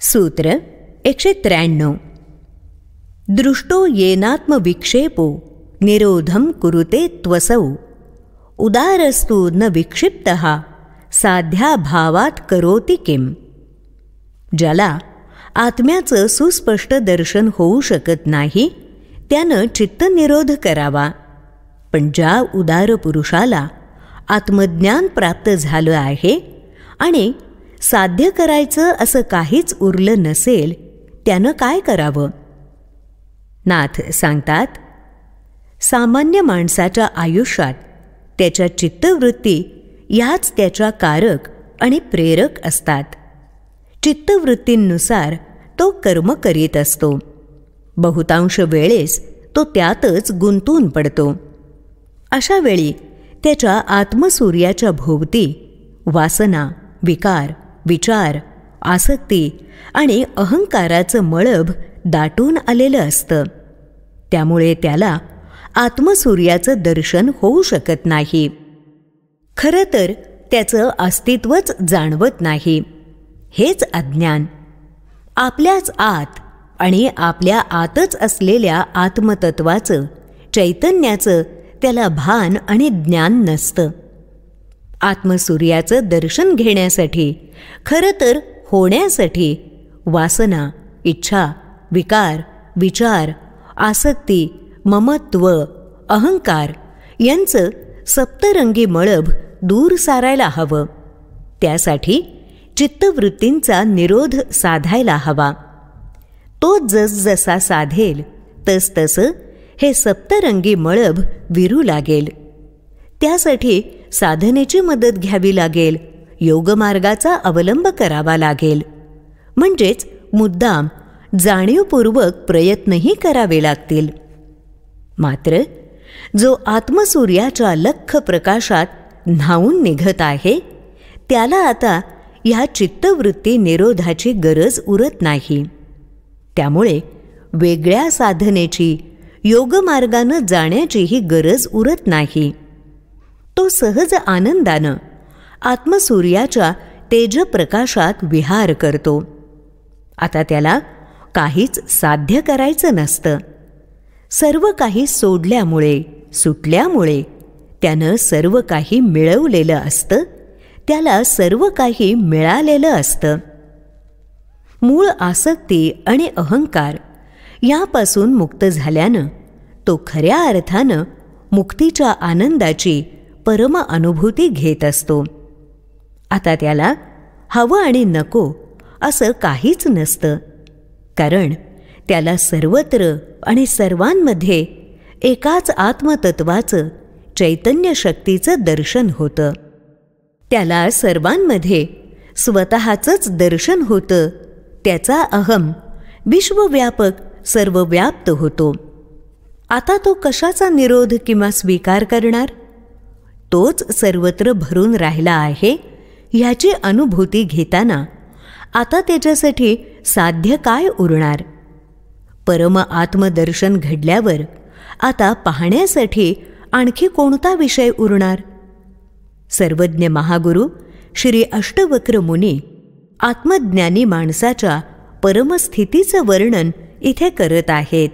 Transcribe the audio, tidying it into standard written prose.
सूत्र 193. दृष्टो येनात्मविक्षेपो निरोधम कुरुते त्वसौ उदारस्तु न विक्षिप्तः साध्याभावात करोति किम. ज्याला आत्म्याचं सुस्पष्ट दर्शन होऊ शकत नाही त्यानं चित्तनिरोध करावा. पण ज्या उदार पुरुषाला आत्मज्ञान प्राप्त झालं आहे आणि साध्य करायचं असं काहीच उरलं नसेल त्यानं काय करावं. नाथ सांगतात, सामान्य माणसाच्या आयुष्यात त्याच्या चित्तवृत्ती याच त्याच्या कारक आणि प्रेरक असतात. चित्तवृत्तींनुसार तो कर्म करीत असतो. बहुतांश वेळेस तो त्यातच गुंतून पडतो. अशा वेळी त्याच्या आत्मसूर्याच्या भोवती वासना, विकार, विचार, आसक्ती आणि अहंकाराचं मळभ दाटून आलेलं असतं. त्यामुळे त्याला आत्मसूर्याचं दर्शन होऊ शकत नाही. खरं तर त्याचं अस्तित्वच जाणवत नाही. हेच अज्ञान. आपल्याच आत आणि आपल्या आतच असलेल्या आत्मतत्वाचं, चैतन्याचं त्याला भान आणि ज्ञान नसतं. आत्मसूर्याचं दर्शन घेण्यासाठी, खरं तर होण्यासाठी वासना, इच्छा, विकार, विचार, आसक्ती, ममत्व, अहंकार यांचं सप्तरंगी मळभ दूर सारायला हवं. त्यासाठी चित्तवृत्तींचा निरोध साधायला हवा. तो जसजसा साधेल तसतसं हे सप्तरंगी मळभ विरू लागेल. त्यासाठी साधनेची मदत घ्यावी लागेल, योगमार्गाचा अवलंब करावा लागेल. म्हणजेच मुद्दाम जाणीवपूर्वक प्रयत्नही करावे लागतील. मात्र जो आत्मसूर्याच्या लख्ख प्रकाशात न्हावून निघत आहे त्याला आता ह्या चित्तवृत्ती निरोधाची गरज उरत नाही. त्यामुळे वेगळ्या साधनेची, योगमार्गानं जाण्याचीही गरज उरत नाही. तो सहज आनंदानं आत्मसूर्याच्या तेजप्रकाशात विहार करतो. आता त्याला काहीच साध्य करायचं नसतं. सर्व काही सोडल्यामुळे, सुटल्यामुळे त्यानं सर्व काही मिळवलेलं असतं. त्याला सर्व काही मिळालेलं असतं. मूळ आसक्ती आणि अहंकार यापासून मुक्त झाल्यानं तो खऱ्या अर्थानं मुक्तीच्या आनंदाची परम अनुभूती घेत असतो. आता त्याला हवं आणि नको असं काहीच नसतं. कारण त्याला सर्वत्र आणि सर्वांमध्ये एकाच आत्मतत्वाचं, चैतन्य शक्तीचं दर्शन होतं. त्याला सर्वांमध्ये स्वतःचंच दर्शन होतं. त्याचा अहम विश्वव्यापक, सर्वव्याप्त होतो. आता तो कशाचा निरोध किंवा स्वीकार करणार. तोच सर्वत्र भरून राहिला आहे ह्याची अनुभूती घेताना आता त्याच्यासाठी साध्य काय उरणार. परम आत्मदर्शन घडल्यावर आता पाहण्यासाठी आणखी कोणता विषय उरणार. सर्वज्ञ महागुरु श्री अष्टवक्र मुनी आत्मज्ञानी माणसाच्या परमस्थितीचं वर्णन इथे करत आहेत.